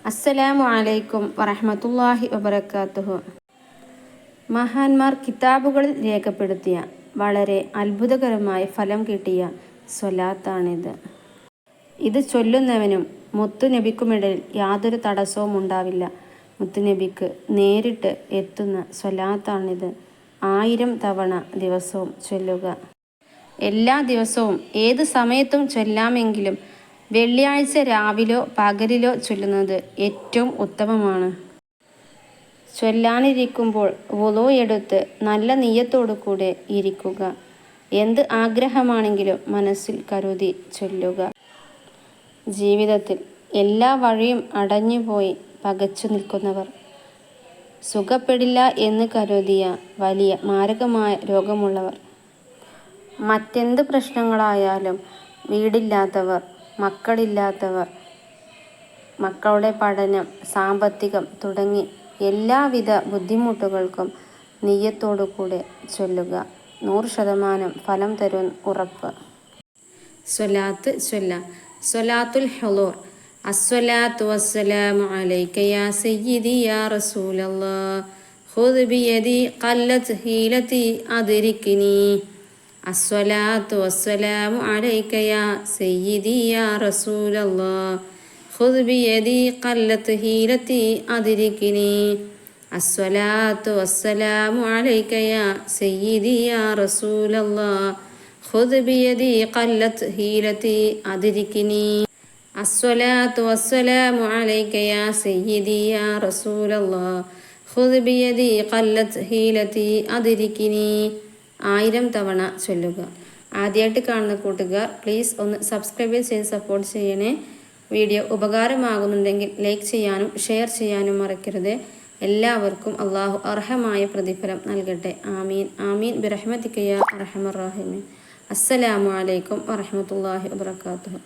അസ്സലാമു അലൈക്കും വറഹ്മത്തുള്ളാഹി വബറകാതുഹു. മഹാന്മാർ കിതാബുകളിൽ രേഖപ്പെടുത്തിയ വളരെ അത്ഭുതകരമായ ഫലം കിട്ടിയ സ്വലാത്താണിത്. ഇത് ചൊല്ലുന്നവനും മുത്തുനബിക്കുമിടയിൽ യാതൊരു തടസ്സവും ഉണ്ടാവില്ല. മുത്തുനബിക്ക് നേരിട്ട് എത്തുന്ന സ്വലാത്താണിത്. 1000 തവണ ദിവസവും ചൊല്ലുക. എല്ലാ ദിവസവും ഏത് സമയത്തും ചൊല്ലാമെങ്കിലും വെള്ളിയാഴ്ച രാവിലോ പകലിലോ ചൊല്ലുന്നത് ഏറ്റവും ഉത്തമമാണ്. ചൊല്ലാനിരിക്കുമ്പോൾ വുളൂ എടുത്ത് നല്ല നിയ്യത്തോടു കൂടെ ഇരിക്കുക. എന്ത് ആഗ്രഹമാണെങ്കിലും മനസ്സിൽ കരുതി ചൊല്ലുക. ജീവിതത്തിൽ എല്ലാ വഴിയും അടഞ്ഞുപോയി പകച്ചു നിൽക്കുന്നവർ, സുഖപ്പെടില്ല എന്ന് കരുതിയ വലിയ മാരകമായ രോഗമുള്ളവർ, മറ്റെന്ത് പ്രശ്നങ്ങളായാലും വീടില്ലാത്തവർ, മക്കളില്ലാത്തവർ, മക്കളുടെ പഠനം, സാമ്പത്തികം തുടങ്ങി എല്ലാവിധ ബുദ്ധിമുട്ടുകൾക്കും നിയ്യത്തോടു കൂടെ ചൊല്ലുക. 100% ഫലം തരും ഉറപ്പ്. സ്വലാത്ത് ചൊല്ലാം. സ്വലാത്തുൽ ഹുളൂർ. അസ്സലാത്തു വസ്സലാമു അലൈക യാ സയ്യിദി യാ റസൂലല്ലാഹ് ഖുദ് ബിയദി ഖല്ലത് ഹീലതി അദ്രിക്നി. അസ്സലാത്തു വസ്സലാമു അലൈക യാ സയ്യിദി യാ റസൂലല്ലാഹ് ഖുദ് ബിയദി ഖല്ലത് ഹീലതി അദ്രിക്നി. അസ്സലാത്തു വസ്സലാമു അലൈക യാ സയ്യിദി യാ റസൂലല്ലാഹ് ഖുദ് ബിയദി ഖല്ലത് ഹീലതി അദ്രിക്നി. അസ്സലാത്തു വസ്സലാമു അലൈക യാ സയ്യിദി യാ റസൂലല്ലാഹ് ഖുദ് ബിയദി ഖല്ലത് ഹീലതി അദ്രിക്നി. 1000 തവണ ചൊല്ലുക. ആദ്യമായിട്ട് കാണുന്ന കൂട്ടുകാർ പ്ലീസ് ഒന്ന് സബ്സ്ക്രൈബ് ചെയ്ത് സപ്പോർട്ട് ചെയ്യണേ. വീഡിയോ ഉപകാരമാകുന്നുണ്ടെങ്കിൽ ലൈക്ക് ചെയ്യാനും ഷെയർ ചെയ്യാനും മറക്കരുത്. എല്ലാവർക്കും അള്ളാഹു അർഹമായ പ്രതിഫലം നൽകട്ടെ. ആമീൻ ആമീൻ ബിറഹ്മതിക യാ അർഹമർ റഹീമീൻ. അസ്സലാമു അലൈക്കും വറഹ്മത്തുള്ളാഹി വബറകാതുഹു.